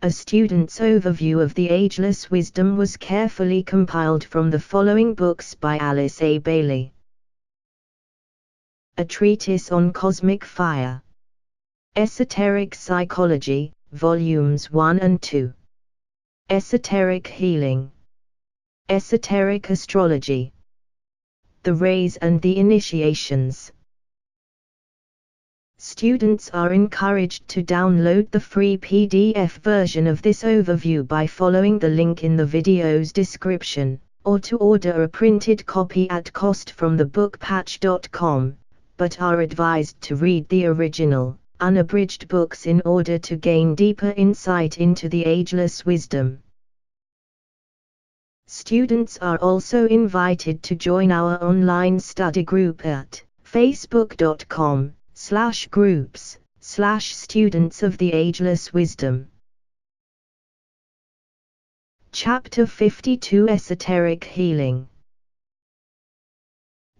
A student's overview of the Ageless wisdom was carefully compiled from the following books by Alice A. Bailey. A Treatise on Cosmic Fire. Esoteric Psychology, Volumes 1 and 2. Esoteric Healing. Esoteric Astrology. The Rays and the Initiations. Students are encouraged to download the free PDF version of this overview by following the link in the video's description, or to order a printed copy at cost from thebookpatch.com, but are advised to read the original, unabridged books in order to gain deeper insight into the ageless wisdom. Students are also invited to join our online study group at facebook.com/groups/students of the ageless wisdom. Chapter 52 Esoteric Healing.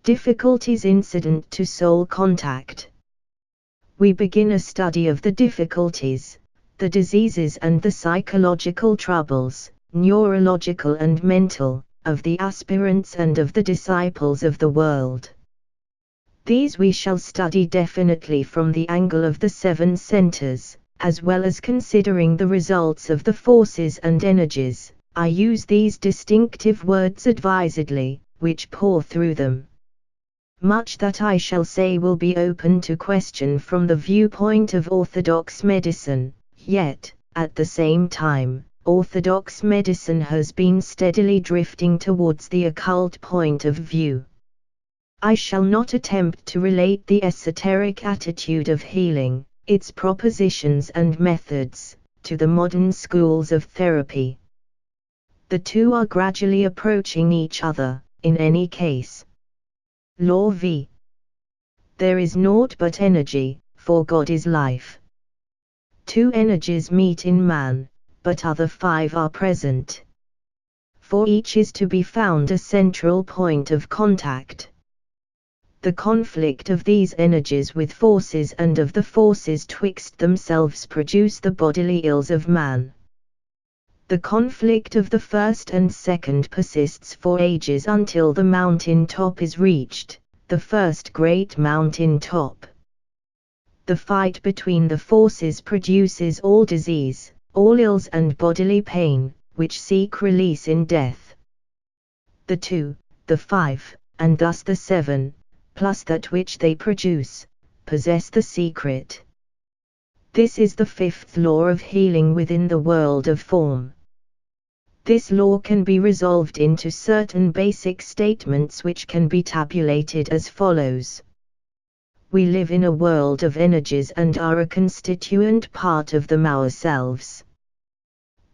Difficulties incident to soul contact. We begin a study of the difficulties, the diseases and the psychological troubles, neurological and mental, of the aspirants and of the disciples of the world. These we shall study definitely from the angle of the 7 centers, as well as considering the results of the forces and energies. I use these distinctive words advisedly, which pour through them. Much that I shall say will be open to question from the viewpoint of orthodox medicine, yet, at the same time, orthodox medicine has been steadily drifting towards the occult point of view. I shall not attempt to relate the esoteric attitude of healing, its propositions and methods, to the modern schools of therapy. The two are gradually approaching each other, in any case. Law v. There is naught but energy, for God is life. 2 energies meet in man, but other 5 are present. For each is to be found a central point of contact. The conflict of these energies with forces and of the forces twixt themselves produce the bodily ills of man. The conflict of the first and second persists for ages until the mountain top is reached, the first great mountain top. The fight between the forces produces all disease, all ills and bodily pain, which seek release in death. The 2, the 5, and thus the 7, plus that which they produce, possess the secret. This is the 5th law of healing within the world of form. This law can be resolved into certain basic statements which can be tabulated as follows. We live in a world of energies and are a constituent part of them ourselves.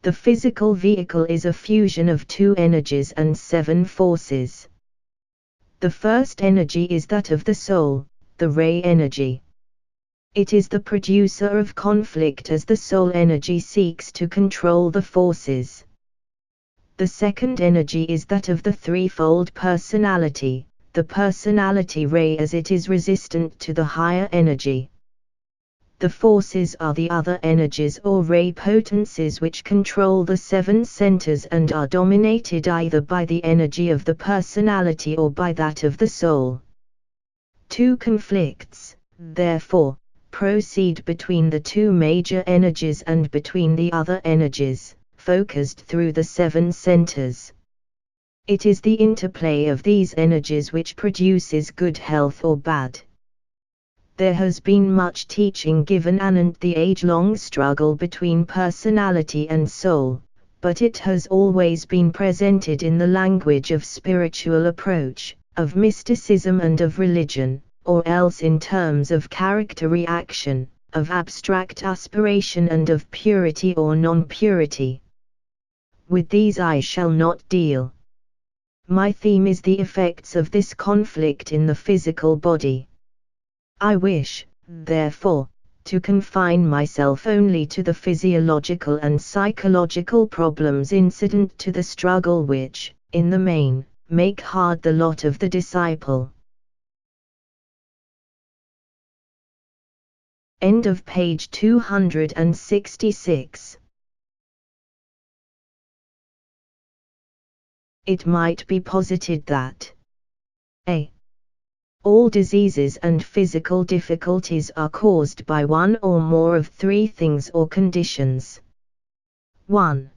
The physical vehicle is a fusion of 2 energies and 7 forces. The first energy is that of the soul, the ray energy. It is the producer of conflict as the soul energy seeks to control the forces. The second energy is that of the threefold personality, the personality ray as it is resistant to the higher energy. The forces are the other energies or ray potencies which control the 7 centers and are dominated either by the energy of the personality or by that of the soul. 2 conflicts, therefore, proceed between the 2 major energies and between the other energies, focused through the 7 centers. It is the interplay of these energies which produces good health or bad. There has been much teaching given anent the age-long struggle between personality and soul, but it has always been presented in the language of spiritual approach, of mysticism and of religion, or else in terms of character reaction, of abstract aspiration and of purity or non-purity. With these I shall not deal. My theme is the effects of this conflict in the physical body. I wish, therefore, to confine myself only to the physiological and psychological problems incident to the struggle which, in the main, make hard the lot of the disciple. End of page 266. It might be posited that a. All diseases and physical difficulties are caused by one or more of three things or conditions. 1.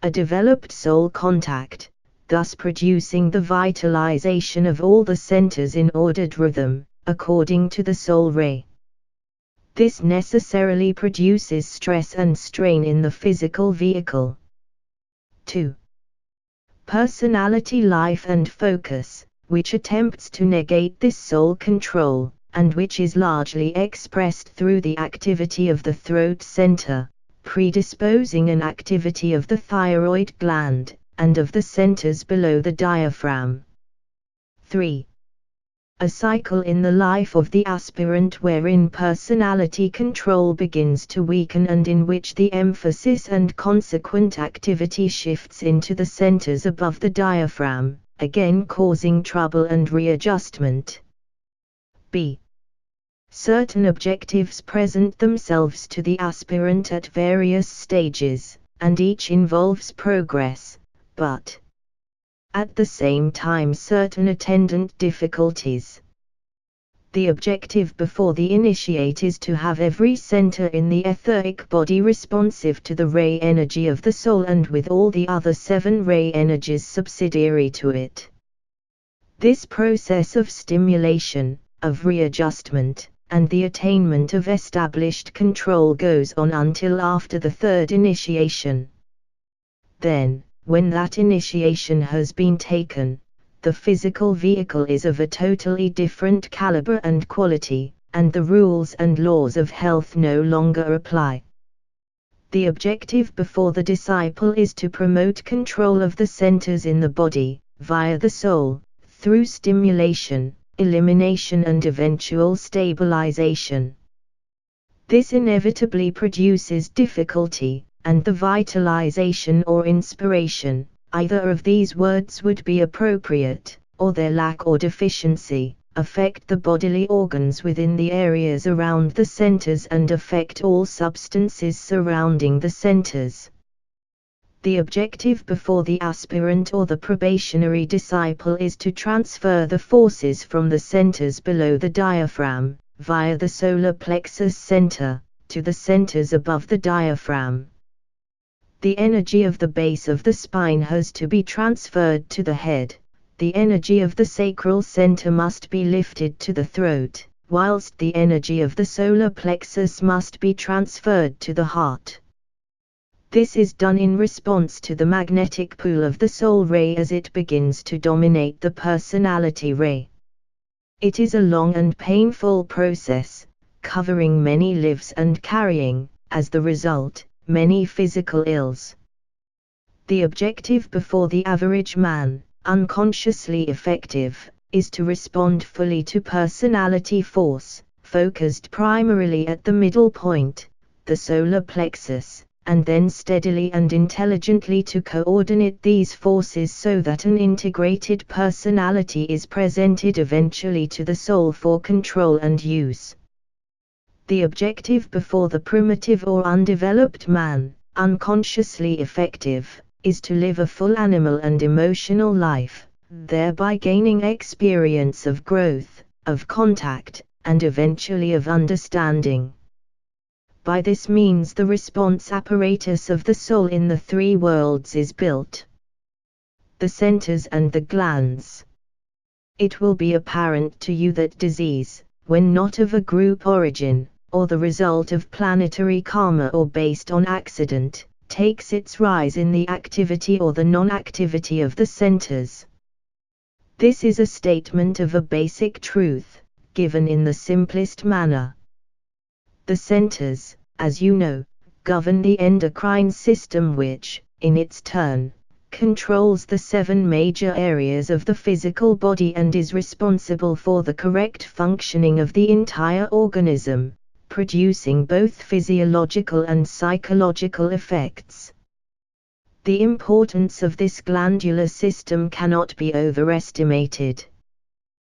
A developed soul contact, thus producing the vitalization of all the centers in ordered rhythm, according to the soul ray. This necessarily produces stress and strain in the physical vehicle. 2. Personality life and focus, which attempts to negate this soul control, and which is largely expressed through the activity of the throat center, predisposing an activity of the thyroid gland, and of the centers below the diaphragm. 3. A cycle in the life of the aspirant wherein personality control begins to weaken and in which the emphasis and consequent activity shifts into the centers above the diaphragm, again causing trouble and readjustment. b. Certain objectives present themselves to the aspirant at various stages, and each involves progress, but at the same time certain attendant difficulties. The objective before the initiate is to have every center in the etheric body responsive to the ray energy of the soul and with all the other 7 ray energies subsidiary to it. This process of stimulation, of readjustment, and the attainment of established control goes on until after the 3rd initiation. Then, when that initiation has been taken, the physical vehicle is of a totally different caliber and quality, and the rules and laws of health no longer apply. The objective before the disciple is to promote control of the centers in the body, via the soul, through stimulation, elimination and eventual stabilization. This inevitably produces difficulty, and the vitalization or inspiration, either of these words would be appropriate, or their lack or deficiency, affect the bodily organs within the areas around the centers and affect all substances surrounding the centers. The objective before the aspirant or the probationary disciple is to transfer the forces from the centers below the diaphragm, via the solar plexus center, to the centers above the diaphragm. The energy of the base of the spine has to be transferred to the head. The energy of the sacral center must be lifted to the throat, whilst the energy of the solar plexus must be transferred to the heart. This is done in response to the magnetic pull of the soul ray as it begins to dominate the personality ray. It is a long and painful process, covering many lives and carrying, as the result, many physical ills. The objective before the average man, unconsciously effective, is to respond fully to personality force, focused primarily at the middle point, the solar plexus, and then steadily and intelligently to coordinate these forces so that an integrated personality is presented eventually to the soul for control and use. The objective before the primitive or undeveloped man, unconsciously effective, is to live a full animal and emotional life, thereby gaining experience of growth, of contact, and eventually of understanding. By this means the response apparatus of the soul in the 3 worlds is built. The centers and the glands. It will be apparent to you that disease, when not of a group origin, or the result of planetary karma or based on accident, takes its rise in the activity or the non-activity of the centers. This is a statement of a basic truth, given in the simplest manner. The centers, as you know, govern the endocrine system which, in its turn, controls the 7 major areas of the physical body and is responsible for the correct functioning of the entire organism, producing both physiological and psychological effects. The importance of this glandular system cannot be overestimated.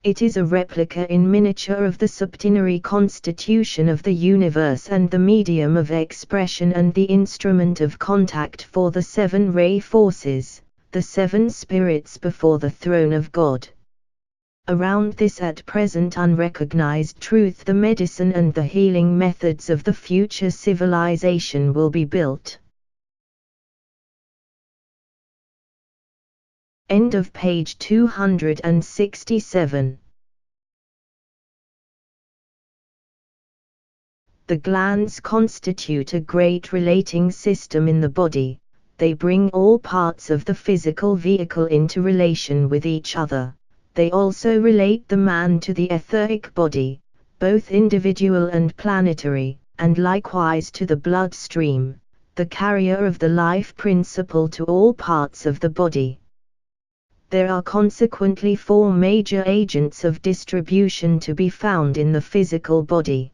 It is a replica in miniature of the septenary constitution of the universe and the medium of expression and the instrument of contact for the 7 ray forces, the 7 spirits before the throne of God. Around this at present unrecognized truth the medicine and the healing methods of the future civilization will be built. End of page 267. The glands constitute a great relating system in the body. They bring all parts of the physical vehicle into relation with each other. They also relate the man to the etheric body, both individual and planetary, and likewise to the bloodstream, the carrier of the life principle to all parts of the body. There are consequently 4 major agents of distribution to be found in the physical body.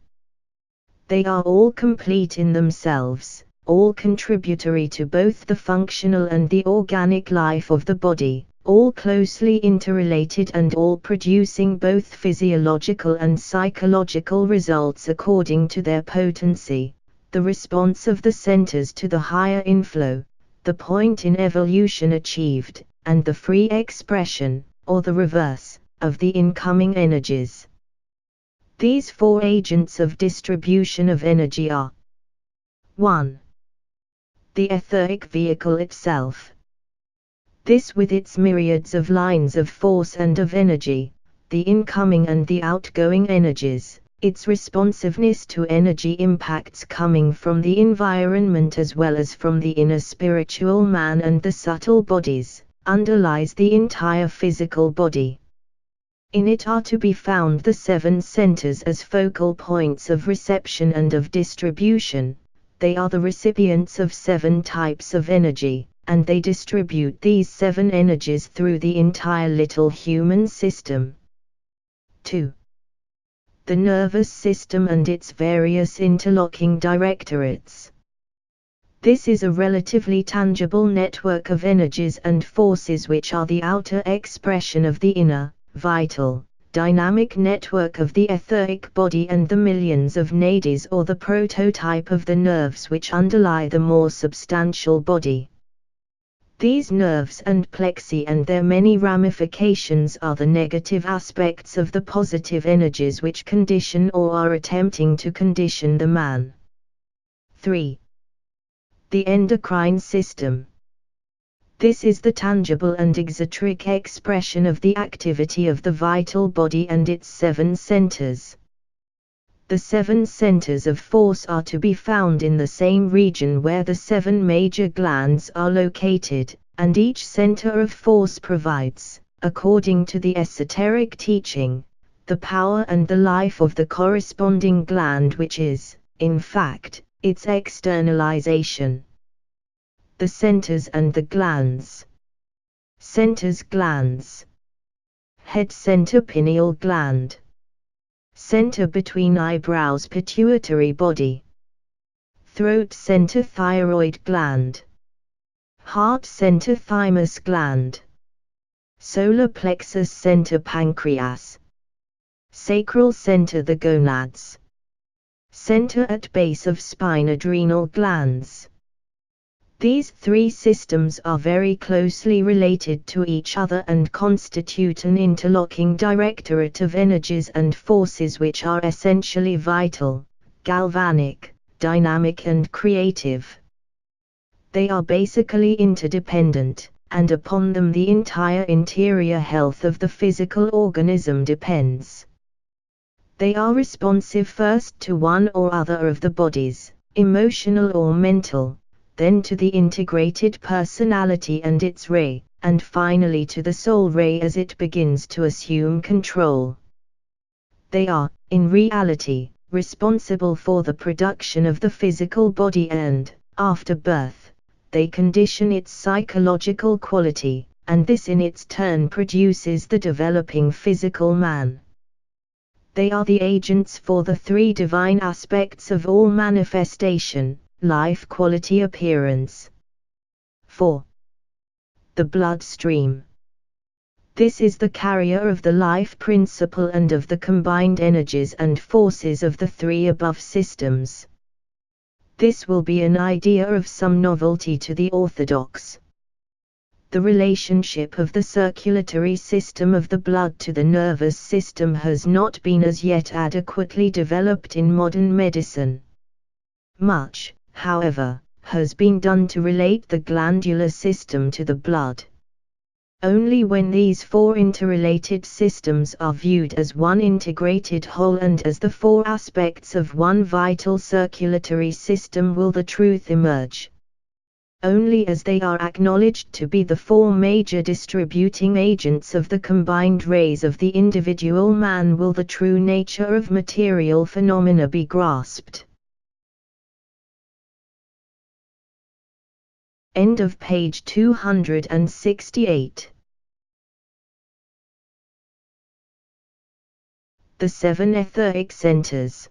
They are all complete in themselves, all contributory to both the functional and the organic life of the body, all closely interrelated and all producing both physiological and psychological results according to their potency, the response of the centers to the higher inflow, the point in evolution achieved, and the free expression, or the reverse, of the incoming energies. These 4 agents of distribution of energy are: 1. The etheric vehicle itself. This with its myriads of lines of force and of energy, the incoming and the outgoing energies, its responsiveness to energy impacts coming from the environment as well as from the inner spiritual man and the subtle bodies, underlies the entire physical body. In it are to be found the 7 centers as focal points of reception and of distribution. They are the recipients of 7 types of energy, and they distribute these 7 energies through the entire little human system. 2. The nervous system and its various interlocking directorates. This is a relatively tangible network of energies and forces which are the outer expression of the inner, vital, dynamic network of the etheric body and the millions of nadis or the prototype of the nerves which underlie the more substantial body. These nerves and plexi and their many ramifications are the negative aspects of the positive energies which condition or are attempting to condition the man. 3. The endocrine system. This is the tangible and exoteric expression of the activity of the vital body and its 7 centers. The 7 centers of force are to be found in the same region where the 7 major glands are located, and each center of force provides, according to the esoteric teaching, the power and the life of the corresponding gland which is, in fact, its externalization. The centers and the glands. Centers glands. Head center pineal gland. Center between eyebrows pituitary body. Throat center thyroid gland. Heart center thymus gland. Solar plexus center pancreas. Sacral center the gonads. Center at base of spine adrenal glands. These 3 systems are very closely related to each other and constitute an interlocking directorate of energies and forces which are essentially vital, galvanic, dynamic and creative. They are basically interdependent, and upon them the entire interior health of the physical organism depends. They are responsive first to one or other of the bodies, emotional or mental, then to the integrated personality and its ray, and finally to the soul ray as it begins to assume control. They are, in reality, responsible for the production of the physical body and, after birth, they condition its psychological quality, and this in its turn produces the developing physical man. They are the agents for the 3 divine aspects of all manifestation, life quality appearance. 4. The bloodstream. This is the carrier of the life principle and of the combined energies and forces of the 3 above systems. This will be an idea of some novelty to the orthodox. The relationship of the circulatory system of the blood to the nervous system has not been as yet adequately developed in modern medicine. Much, however, has been done to relate the glandular system to the blood. Only when these four interrelated systems are viewed as one integrated whole and as the four aspects of one vital circulatory system will the truth emerge. Only as they are acknowledged to be the four major distributing agents of the combined rays of the individual man will the true nature of material phenomena be grasped. End of page 268. The 7 etheric centers.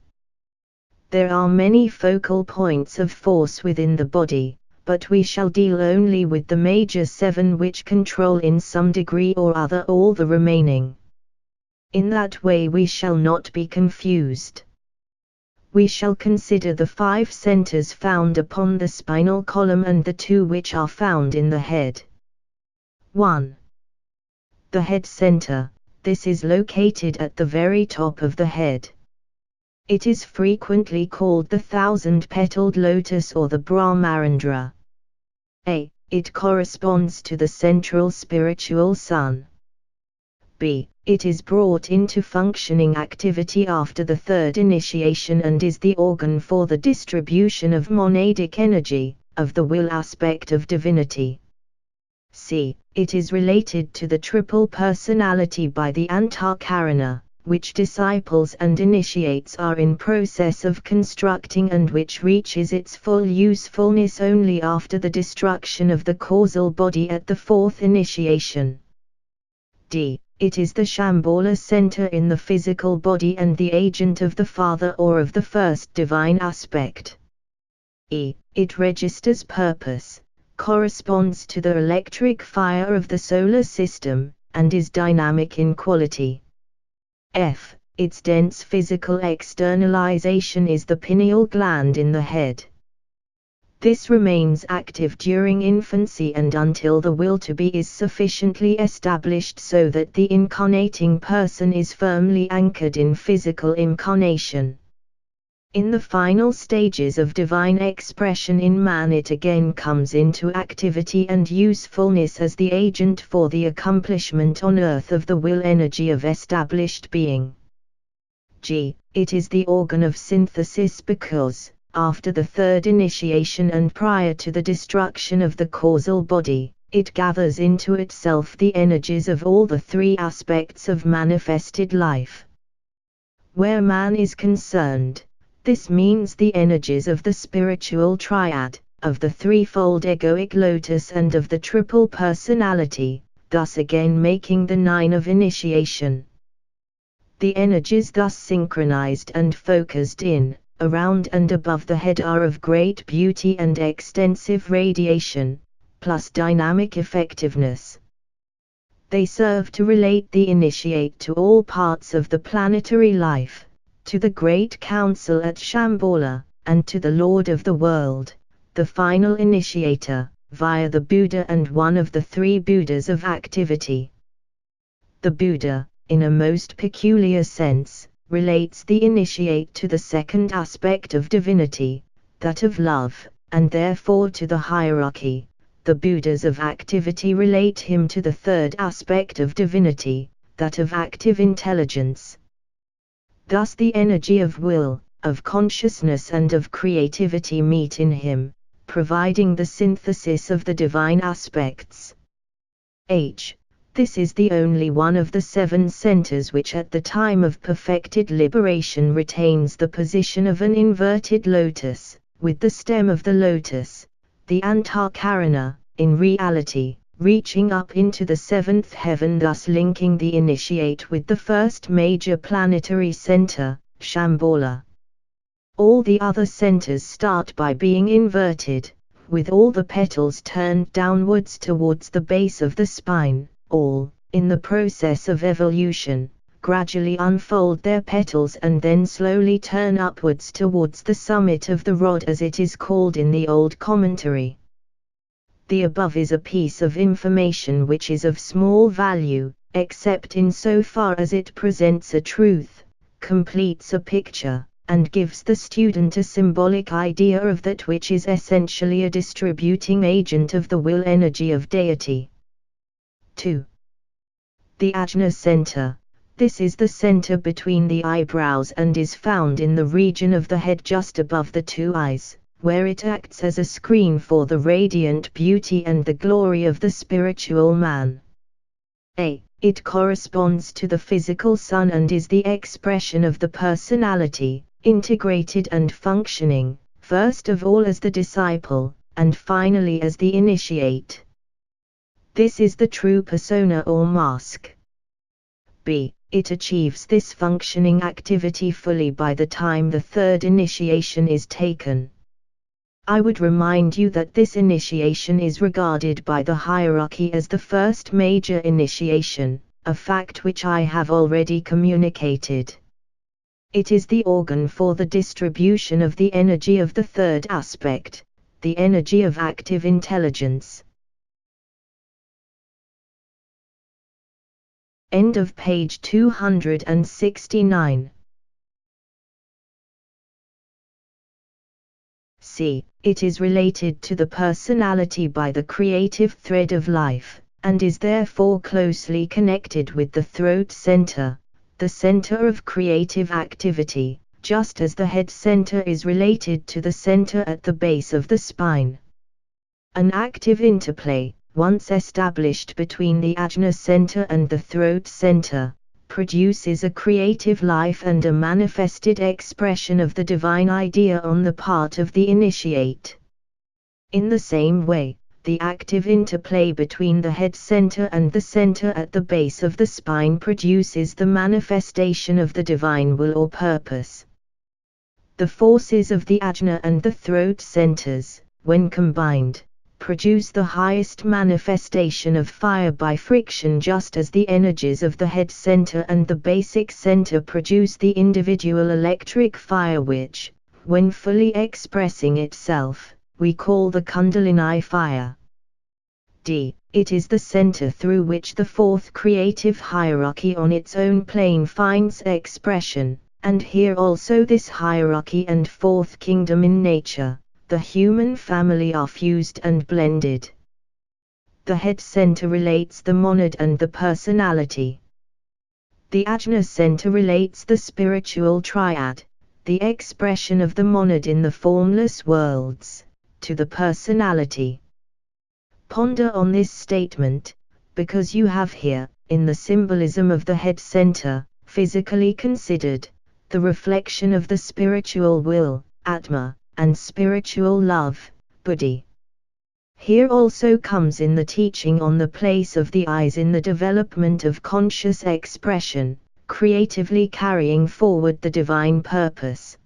There are many focal points of force within the body, but we shall deal only with the major 7 which control in some degree or other all the remaining. In that way we shall not be confused. We shall consider the 5 centers found upon the spinal column and the 2 which are found in the head. 1. The head center. This is located at the very top of the head. It is frequently called the 1,000-petaled lotus or the Brahmarandra. A. It corresponds to the central spiritual sun. B. It is brought into functioning activity after the 3rd initiation and is the organ for the distribution of monadic energy, of the will aspect of divinity. C. It is related to the triple personality by the Antakarana, which disciples and initiates are in process of constructing and which reaches its full usefulness only after the destruction of the causal body at the 4th initiation. D. It is the Shambhala center in the physical body and the agent of the Father or of the first divine aspect. E. It registers purpose, corresponds to the electric fire of the solar system, and is dynamic in quality. F. Its dense physical externalization is the pineal gland in the head. This remains active during infancy and until the will to be is sufficiently established so that the incarnating person is firmly anchored in physical incarnation. In the final stages of divine expression in man it again comes into activity and usefulness as the agent for the accomplishment on earth of the will energy of established being. G. It is the organ of synthesis because, after the 3rd initiation and prior to the destruction of the causal body, it gathers into itself the energies of all the 3 aspects of manifested life. Where man is concerned, this means the energies of the spiritual triad, of the threefold egoic lotus and of the triple personality, thus again making the 9 of initiation. The energies thus synchronized and focused in, around and above the head are of great beauty and extensive radiation, plus dynamic effectiveness. They serve to relate the initiate to all parts of the planetary life, to the Great Council at Shambhala, and to the Lord of the world, the final initiator, via the Buddha and one of the 3 Buddhas of activity. The Buddha, in a most peculiar sense, relates the initiate to the 2nd aspect of divinity, that of love, and therefore to the hierarchy. The Buddhas of activity relate him to the 3rd aspect of divinity, that of active intelligence. Thus the energy of will, of consciousness and of creativity meet in him, providing the synthesis of the divine aspects. H. This is the only one of the 7 centers which at the time of perfected liberation retains the position of an inverted lotus, with the stem of the lotus, the Antakarana, in reality, reaching up into the 7th heaven, thus linking the initiate with the first major planetary center, Shambhala. All the other centers start by being inverted, with all the petals turned downwards towards the base of the spine. All, in the process of evolution, gradually unfold their petals and then slowly turn upwards towards the summit of the rod as it is called in the old commentary. The above is a piece of information which is of small value, except in so far as it presents a truth, completes a picture, and gives the student a symbolic idea of that which is essentially a distributing agent of the will energy of deity. 2. The Ajna center. This is the center between the eyebrows and is found in the region of the head just above the two eyes, where it acts as a screen for the radiant beauty and the glory of the spiritual man. It corresponds to the physical sun and is the expression of the personality, integrated and functioning, first of all as the disciple, and finally as the initiate. This is the true persona or mask. It achieves this functioning activity fully by the time the third initiation is taken. I would remind you that this initiation is regarded by the hierarchy as the first major initiation, a fact which I have already communicated. It is the organ for the distribution of the energy of the third aspect, the energy of active intelligence. End of page 269. C. It is related to the personality by the creative thread of life, and is therefore closely connected with the throat center, the center of creative activity, just as the head center is related to the center at the base of the spine. An active interplay, once established between the ajna center and the throat center, produces a creative life and a manifested expression of the divine idea on the part of the initiate. In the same way, the active interplay between the head center and the center at the base of the spine produces the manifestation of the divine will or purpose. The forces of the ajna and the throat centers, when combined, produce the highest manifestation of fire by friction, just as the energies of the head center and the basic center produce the individual electric fire which, when fully expressing itself, we call the Kundalini fire. It is the center through which the fourth creative hierarchy on its own plane finds expression, and here also this hierarchy and fourth kingdom in nature, the human family, are fused and blended. The head center relates the monad and the personality. The ajna center relates the spiritual triad, the expression of the monad in the formless worlds, to the personality. Ponder on this statement, because you have here, in the symbolism of the head center, physically considered, the reflection of the spiritual will, Atma, and spiritual love, Buddhi. Here also comes in the teaching on the place of the eyes in the development of conscious expression, creatively carrying forward the divine purpose.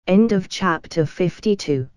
End of chapter 52.